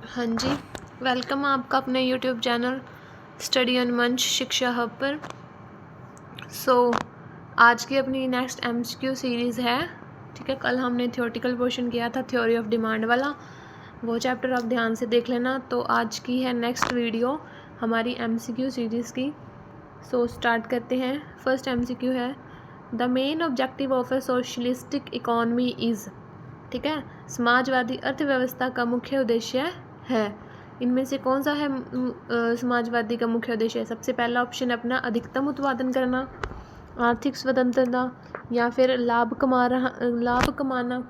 हाँ जी, वेलकम आपका अपने यूट्यूब चैनल स्टडी ऑन मंच शिक्षा हब पर। आज की अपनी नेक्स्ट एमसीक्यू सीरीज़ है। ठीक है, कल हमने थ्योरेटिकल पोर्शन किया था थ्योरी ऑफ डिमांड वाला, वो चैप्टर आप ध्यान से देख लेना। तो आज की है नेक्स्ट वीडियो हमारी एमसीक्यू सीरीज़ की। स्टार्ट करते हैं। फर्स्ट एमसीक्यू है, the main objective of A socialistic economy is. ठीक है, समाजवादी अर्थव्यवस्था का मुख्य उद्देश्य है। इनमें से कौन सा है समाजवादी का मुख्य उद्देश्य? सबसे पहला ऑप्शन अपना अधिकतम उत्पादन करना, आर्थिक स्वतंत्रता, या फिर लाभ कमाना,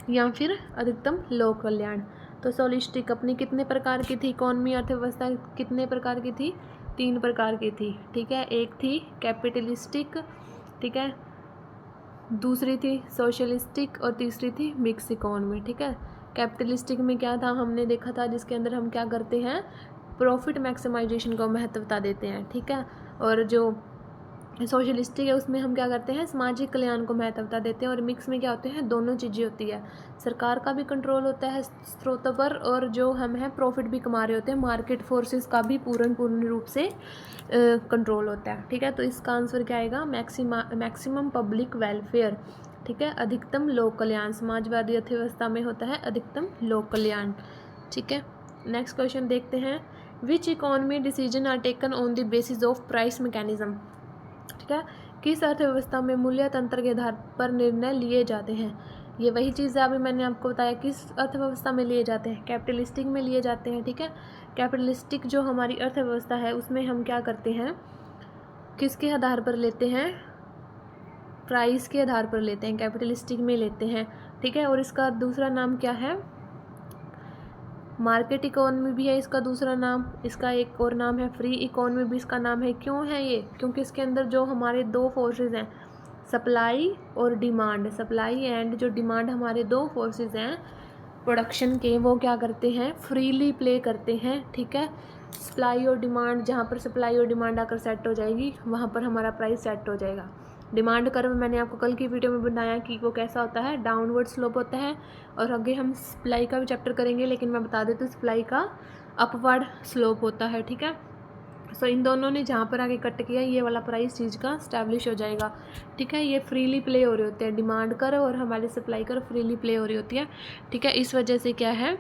या फिर अधिकतम लोक कल्याण। तो सोलिस्टिक अपनी कितने प्रकार की थी इकॉनमी, अर्थव्यवस्था कितने प्रकार की थी? 3 प्रकार की थी। ठीक है, एक थी कैपिटलिस्टिक, ठीक है, दूसरी थी सोशलिस्टिक और तीसरी थी मिक्स इकॉनमी। ठीक है, कैपिटलिस्टिक में क्या था हमने देखा था, जिसके अंदर हम क्या करते हैं, प्रॉफिट मैक्सिमाइजेशन को महत्वता देते हैं। ठीक है, और जो सोशलिस्टिक है उसमें हम क्या करते हैं, सामाजिक कल्याण को महत्वता देते हैं। और मिक्स में क्या होते हैं, दोनों चीज़ें होती है, सरकार का भी कंट्रोल होता है स्रोतों पर, और जो हम हैं प्रॉफिट भी कमा रहे होते हैं, मार्केट फोर्सेस का भी पूर्ण रूप से कंट्रोल होता है। ठीक है, तो इसका आंसर क्या आएगा, मैक्सिमम पब्लिक वेलफेयर। ठीक है, अधिकतम लोक कल्याण, समाजवादी अर्थव्यवस्था में होता है अधिकतम लोक कल्याण। ठीक है, नेक्स्ट क्वेश्चन देखते हैं, which economy decision are taken on the basis of price mechanism. ठीक है, किस अर्थव्यवस्था में मूल्य तंत्र के आधार पर निर्णय लिए जाते हैं? ये वही चीज़ है अभी मैंने आपको बताया, किस अर्थव्यवस्था में लिए जाते हैं, कैपिटलिस्टिक में लिए जाते हैं। ठीक है, कैपिटलिस्टिक जो हमारी अर्थव्यवस्था है उसमें हम क्या करते हैं, किसके आधार पर लेते हैं, प्राइस के आधार पर लेते हैं, कैपिटलिस्टिक में लेते हैं। ठीक है, और इसका दूसरा नाम क्या है, मार्केट इकोनॉमी भी है इसका दूसरा नाम। इसका एक और नाम है फ्री इकोनॉमी भी इसका नाम है। क्यों है ये, क्योंकि इसके अंदर जो हमारे दो फोर्सेस हैं, सप्लाई और डिमांड, सप्लाई एंड जो डिमांड, हमारे दो फोर्सेस हैं प्रोडक्शन के, वो क्या करते हैं, फ्रीली प्ले करते हैं। ठीक है, सप्लाई और डिमांड, जहाँ पर सप्लाई और डिमांड आकर सेट हो जाएगी वहाँ पर हमारा प्राइस सेट हो जाएगा। डिमांड कर्व मैंने आपको कल की वीडियो में बताया कि वो कैसा होता है, डाउनवर्ड स्लोप होता है। और आगे हम सप्लाई का भी चैप्टर करेंगे, लेकिन मैं बता देती हूँ सप्लाई का अपवर्ड स्लोप होता है। ठीक है, इन दोनों ने जहाँ पर आगे कट किया, ये वाला प्राइस चीज़ का स्टैब्लिश हो जाएगा। ठीक है, ये फ्रीली प्ले हो रहे होते हैं, डिमांड कर और हमारे सप्लाई कर फ्रीली प्ले हो रही होती है। ठीक है, इस वजह से क्या है,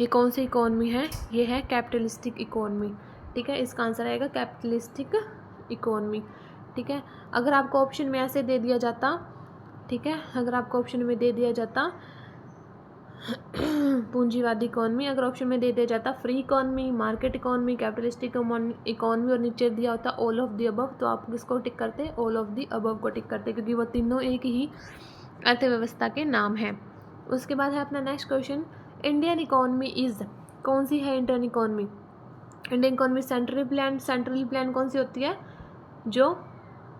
ये कौन सी इकोनॉमी है, ये है कैपिटलिस्टिक इकोनॉमी। ठीक है, इसका आंसर आएगा कैपिटलिस्टिक इकोनॉमी। ठीक है, अगर आपको ऑप्शन में ऐसे दे दिया जाता, ठीक है, अगर आपको ऑप्शन में दे दिया जाता पूंजीवादी इकोनॉमी, अगर ऑप्शन में दे दिया जाता free economy, market economy, capitalistic economy, और नीचे दिया होता ऑल ऑफ द अबव, तो आप किसको टिक करते, ऑल ऑफ द अबव को टिक करते, क्योंकि वो तीनों एक ही अर्थव्यवस्था के नाम हैं। उसके बाद है अपना next question, Indian economy is, कौन सी है Indian economy? Indian economy centrally plan कौन सी होती है, जो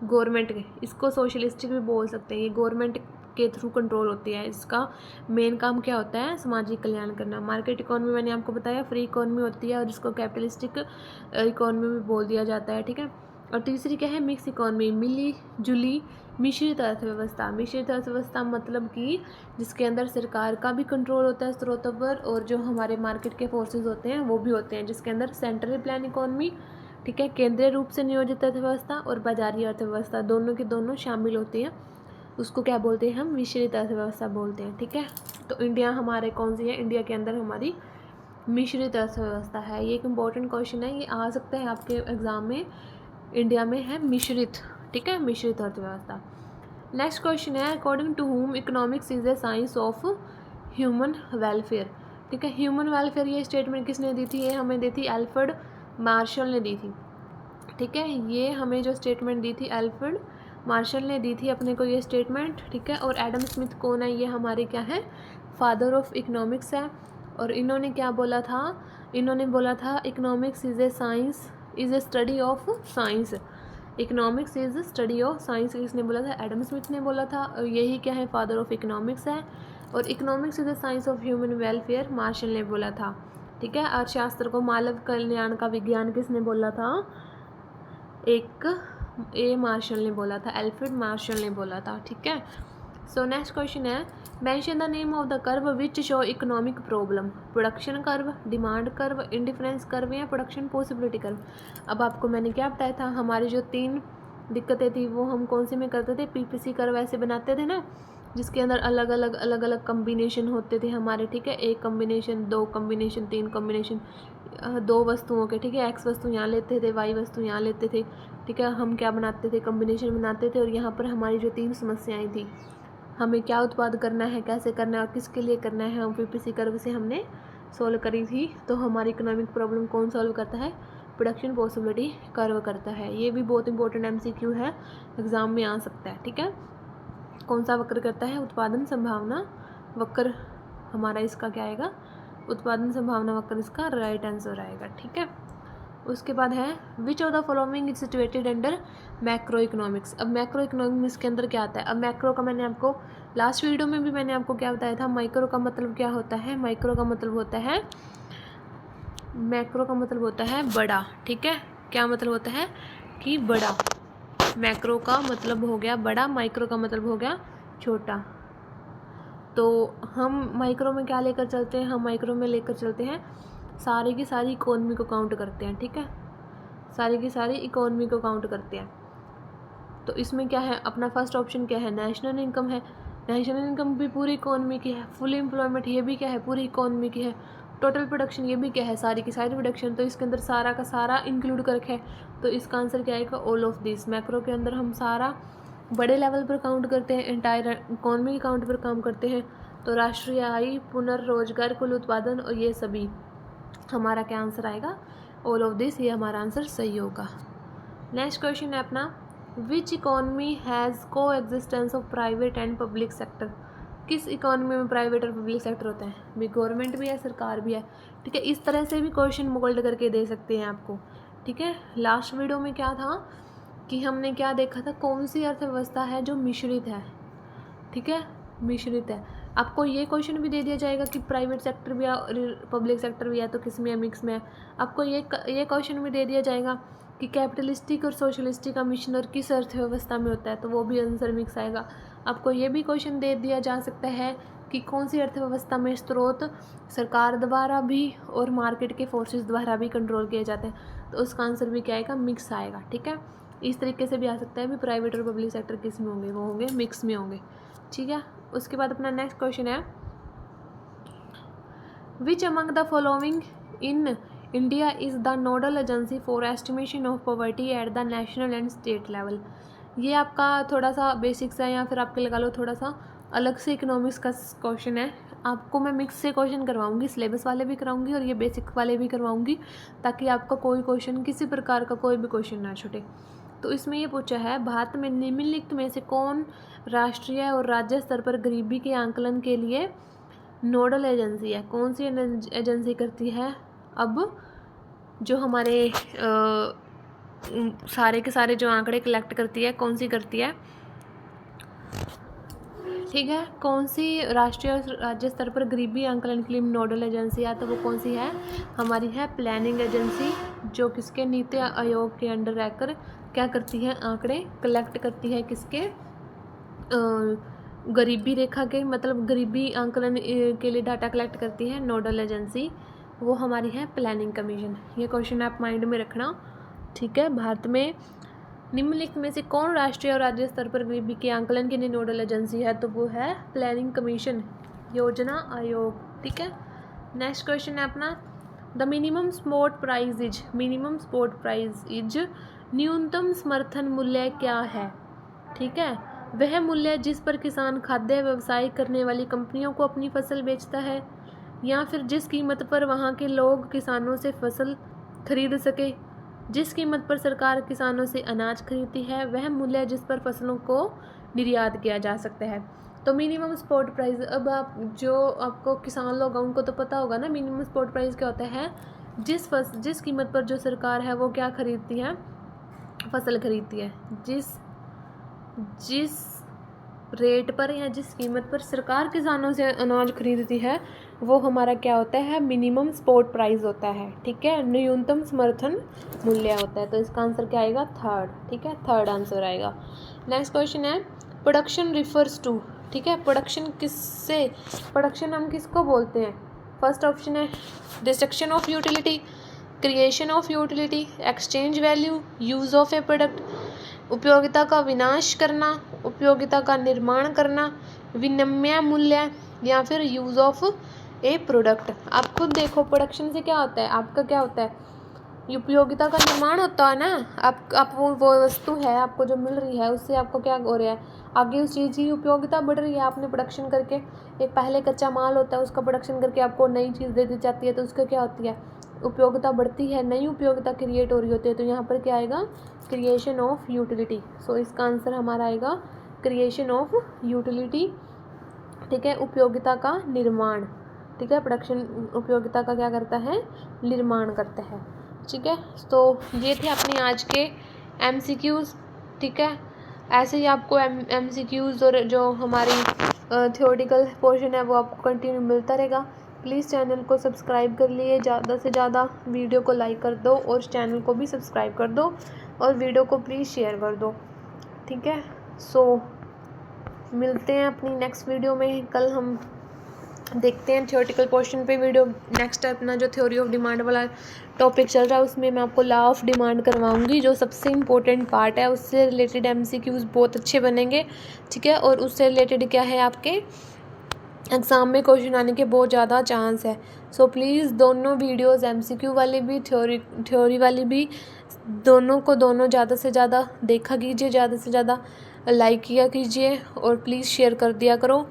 गवर्नमेंट के, इसको सोशलिस्टिक भी बोल सकते हैं, ये गवर्नमेंट के थ्रू कंट्रोल होती है। इसका मेन काम क्या होता है, सामाजिक कल्याण करना। मार्केट इकोनॉमी मैंने आपको बताया फ्री इकोनॉमी होती है, और इसको कैपिटलिस्टिक इकोनॉमी भी बोल दिया जाता है। ठीक है, और तीसरी क्या है, मिक्स इकोनॉमी, मिली जुली मिश्रित अर्थव्यवस्था। मिश्रित अर्थव्यवस्था मतलब कि जिसके अंदर सरकार का भी कंट्रोल होता है स्रोतों पर, और जो हमारे मार्केट के फोर्सेस होते हैं वो भी होते हैं, जिसके अंदर सेंट्रल प्लान इकोनॉमी, ठीक है, केंद्रीय रूप से नियोजित अर्थव्यवस्था, और बाजारी अर्थव्यवस्था, दोनों की दोनों शामिल होती हैं, उसको क्या बोलते हैं हम, मिश्रित अर्थव्यवस्था बोलते हैं। ठीक है, तो इंडिया हमारे कौन सी है, इंडिया के अंदर हमारी मिश्रित अर्थव्यवस्था है। ये एक इम्पॉर्टेंट क्वेश्चन है, ये आ सकता है आपके एग्जाम में, इंडिया में है मिश्रित। ठीक है, मिश्रित अर्थव्यवस्था। नेक्स्ट क्वेश्चन है, according to whom economics is a science of human welfare. ठीक है, ह्यूमन वेलफेयर ये स्टेटमेंट किसने दी थी, ये हमें दी थी अल्फ्रेड मार्शल ने दी थी। ठीक है, ये हमें जो स्टेटमेंट दी थी अल्फ्रेड मार्शल ने दी थी अपने को ये स्टेटमेंट। ठीक है, और एडम स्मिथ कौन है, ये हमारे क्या है, फादर ऑफ इकोनॉमिक्स है। और इन्होंने क्या बोला था, इन्होंने बोला था economics is a science, is a study of science, economics is study of science, किसने बोला था, एडम स्मिथ ने बोला था। और यही क्या है, फादर ऑफ इकोनॉमिक्स है। और economics is the science of human welfare Marshall ने बोला था। ठीक है, अर्थशास्त्र को मानव कल्याण का विज्ञान किसने बोला था, एक ए मार्शल ने बोला था, अल्फ्रेड मार्शल ने बोला था। ठीक है, सो नेक्स्ट क्वेश्चन है, mention the name of the curve which show economic problem. Production curve, demand curve, indifference curve या प्रोडक्शन पॉसिबिलिटी कर्व। अब आपको मैंने क्या बताया था, हमारी जो 3 दिक्कतें थी वो हम कौन से में करते थे, पीपीसी कर्व ऐसे बनाते थे ना, जिसके अंदर अलग अलग कम्बिनेशन होते थे हमारे, ठीक है, 1 कम्बिनेशन, 2 कम्बिनेशन, 3 कम्बिनेशन, 2 वस्तुओं के, ठीक है, x वस्तु यहाँ लेते थे, y वस्तु यहाँ लेते थे, ठीक है, हम क्या बनाते थे, कम्बिनेशन बनाते थे। और यहाँ पर हमारी जो 3 समस्याएं थी, हमें क्या उत्पाद करना है, कैसे करना है और किसके लिए करना है, हम पीपीसी कर्व से हमने सोल्व करी थी। तो हमारी इकोनॉमिक प्रॉब्लम कौन सॉल्व करता है, प्रोडक्शन पॉसिबिलिटी कर्व करता है। ये भी बहुत इंपॉर्टेंट एमसीक्यू है, एग्जाम में आ सकता है, ठीक है। कौन सा वक्र करता है, उत्पादन संभावना वक्र हमारा इसका क्या आएगा, उत्पादन संभावना वक्र इसका राइट आंसर आएगा, ठीक है। उसके बाद है which of the following is situated under macro economics. अब मैक्रो इकोनॉमिक्स के अंदर क्या आता है, अब मैक्रो का मैंने आपको लास्ट वीडियो में भी मैंने आपको क्या बताया था, माइक्रो का मतलब क्या होता है, माइक्रो का मतलब होता है, मैक्रो का मतलब होता है बड़ा, ठीक है, क्या मतलब होता है कि बड़ा, मैक्रो का मतलब हो गया बड़ा, माइक्रो का मतलब हो गया छोटा। तो हम माइक्रो में क्या लेकर चलते हैं, हम माइक्रो में लेकर चलते हैं सारी की सारी इकोनॉमी को काउंट करते हैं, ठीक है, सारी की सारी इकोनॉमी को काउंट करते हैं। तो इसमें क्या है, अपना फर्स्ट ऑप्शन क्या है, नेशनल इनकम है, नेशनल इनकम भी पूरी इकोनॉमी की है, फुल एम्प्लॉयमेंट ये भी क्या है, पूरी इकोनॉमी की है, टोटल प्रोडक्शन ये भी क्या है, सारी की सारी प्रोडक्शन, तो इसके अंदर सारा का सारा इंक्लूड कर रखा है। तो इसका आंसर क्या आएगा, ऑल ऑफ दिस। मैक्रो के अंदर हम सारा बड़े लेवल पर काउंट करते हैं, एंटायर इकोनॉमी के काउंट पर काम करते हैं। तो राष्ट्रीय आय, पुनर्रोजगार, कुल उत्पादन और ये सभी, हमारा क्या आंसर आएगा, ऑल ऑफ दिस, ये हमारा आंसर सही होगा। नेक्स्ट क्वेश्चन है अपना, विच इकोनॉमी हैज़ को existence of private and public sector. किस इकोनॉमी में प्राइवेट और पब्लिक सेक्टर होते हैं, भी गवर्नमेंट भी है, सरकार भी है, ठीक है। इस तरह से भी क्वेश्चन मोल्ड करके दे सकते हैं आपको, ठीक है। लास्ट वीडियो में क्या था कि हमने क्या देखा था, कौन सी अर्थव्यवस्था है जो मिश्रित है, ठीक है, मिश्रित है। आपको ये क्वेश्चन भी दे दिया जाएगा कि प्राइवेट सेक्टर भी है और पब्लिक सेक्टर भी है, तो किस में है, मिक्स में है। आपको ये क्वेश्चन भी दे दिया जाएगा कि कैपिटलिस्टिक और सोशलिस्टिक का मिश्रण और किस अर्थव्यवस्था में होता है, तो वो भी आंसर मिक्स आएगा। आपको ये भी क्वेश्चन दे दिया जा सकता है कि कौन सी अर्थव्यवस्था में स्रोत सरकार द्वारा भी और मार्केट के फोर्सेस द्वारा भी कंट्रोल किए जाते हैं, तो उसका आंसर भी क्या आएगा, मिक्स आएगा, ठीक है। इस तरीके से भी आ सकता है भी प्राइवेट और पब्लिक सेक्टर किस में होंगे, वो होंगे मिक्स में होंगे, ठीक है। उसके बाद अपना नेक्स्ट क्वेश्चन है, which among the following in India is the nodal agency for estimation of poverty at the national and state level. ये आपका थोड़ा सा बेसिक्स है, या फिर आपके लगा लो थोड़ा सा अलग से इकोनॉमिक्स का क्वेश्चन है। आपको मैं मिक्स से क्वेश्चन करवाऊंगी, सिलेबस वाले भी कराऊंगी और ये बेसिक वाले भी करवाऊंगी, ताकि आपका कोई क्वेश्चन, किसी प्रकार का कोई भी क्वेश्चन ना छूटे। तो इसमें ये पूछा है, भारत में निम्नलिखित में से कौन राष्ट्रीय और राज्य स्तर पर गरीबी के आंकलन के लिए नोडल एजेंसी है, कौन सी एजेंसी करती है। अब जो हमारे सारे के सारे जो आंकड़े कलेक्ट करती है, कौन सी करती है, ठीक है, कौन सी राष्ट्रीय और राज्य स्तर पर गरीबी आंकलन के लिए नोडल एजेंसी है, तो वो कौन सी है, हमारी है प्लानिंग एजेंसी, जो किसके नीति आयोग के अंडर रहकर क्या करती है, आंकड़े कलेक्ट करती है, किसके, गरीबी रेखा के, मतलब गरीबी आंकलन के लिए डाटा कलेक्ट करती है नोडल एजेंसी, वो हमारी है प्लानिंग कमीशन। ये क्वेश्चन आप माइंड में रखना, ठीक है। भारत में निम्नलिखित में से कौन राष्ट्रीय और राज्य स्तर पर गरीबी के आंकलन के लिए नोडल एजेंसी है, तो वो है प्लानिंग कमीशन, योजना आयोग, ठीक है। नेक्स्ट क्वेश्चन है अपना, the minimum support price is, minimum support price is, न्यूनतम समर्थन मूल्य क्या है, ठीक है, वह मूल्य जिस पर किसान खाद्य व्यवसाय करने वाली कंपनियों को अपनी फसल बेचता है, या फिर जिस कीमत पर वहाँ के लोग किसानों से फसल खरीद सके, जिस कीमत पर सरकार किसानों से अनाज खरीदती है, वह मूल्य जिस पर फसलों को निर्यात किया जा सकता है। तो मिनिमम सपोर्ट प्राइस, अब आप जो आपको किसान लोग उनको तो पता होगा ना, मिनिमम सपोर्ट प्राइस क्या होता है, जिस कीमत पर जो सरकार है वो क्या खरीदती है, फसल खरीदती है, जिस रेट पर या जिस कीमत पर सरकार किसानों से अनाज खरीदती है, वो हमारा क्या होता है, मिनिमम सपोर्ट प्राइस होता है, ठीक है, न्यूनतम समर्थन मूल्य होता है। तो इसका आंसर क्या आएगा, थर्ड, ठीक है, थर्ड आंसर आएगा। नेक्स्ट क्वेश्चन है, प्रोडक्शन रिफर्स टू, ठीक है। प्रोडक्शन किससे, प्रोडक्शन हम किसको बोलते हैं? फर्स्ट ऑप्शन है destruction of utility, creation of utility, exchange value, use of A product, उपयोगिता का विनाश करना, उपयोगिता का निर्माण करना, विनिमय मूल्य, या फिर यूज़ ऑफ ए प्रोडक्ट। आप खुद देखो प्रोडक्शन से क्या होता है, आपका क्या होता है, उपयोगिता का निर्माण होता है ना। आप वो वस्तु है आपको जो मिल रही है उससे आपको क्या हो रहा है, आगे उस चीज़ की उपयोगिता बढ़ रही है। आपने प्रोडक्शन करके, एक पहले कच्चा माल होता है उसका प्रोडक्शन करके आपको नई चीज़ दे दी जाती है, तो उसका क्या होती है, उपयोगिता बढ़ती है, नई उपयोगिता क्रिएट हो रही होती है। तो यहाँ पर क्या आएगा, क्रिएशन ऑफ यूटिलिटी। सो इसका आंसर हमारा आएगा क्रिएशन ऑफ यूटिलिटी, ठीक है। उपयोगिता का निर्माण, ठीक है। प्रोडक्शन उपयोगिता का क्या करता है, निर्माण करता है, ठीक है। तो ये थे अपने आज के MCQs, ठीक है। ऐसे ही आपको MCQs और जो हमारी थ्योरेटिकल पोर्शन है वो आपको कंटिन्यू मिलता रहेगा। प्लीज़ चैनल को सब्सक्राइब कर लिए, ज़्यादा से ज़्यादा वीडियो को लाइक कर दो और चैनल को भी सब्सक्राइब कर दो और वीडियो को प्लीज़ शेयर कर दो, ठीक है। सो मिलते हैं अपनी नेक्स्ट वीडियो में। कल हम देखते हैं थ्योरेटिकल पोर्शन पे वीडियो। नेक्स्ट अपना जो थ्योरी ऑफ डिमांड वाला टॉपिक चल रहा है उसमें मैं आपको लॉ ऑफ डिमांड करवाऊंगी, जो सबसे इम्पोर्टेंट पार्ट है। उससे रिलेटेड MCQs बहुत अच्छे बनेंगे, ठीक है। और उससे रिलेटेड क्या है, आपके एग्ज़ाम में क्वेश्चन आने के बहुत ज़्यादा चांस है। सो प्लीज़ दोनों वीडियोस MCQ वाली भी थ्योरी वाली भी, दोनों ज़्यादा से ज़्यादा देखा कीजिए, ज़्यादा से ज़्यादा लाइक किया कीजिए और प्लीज़ शेयर कर दिया करो।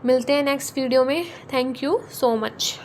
मिलते हैं नेक्स्ट वीडियो में। Thank you so much.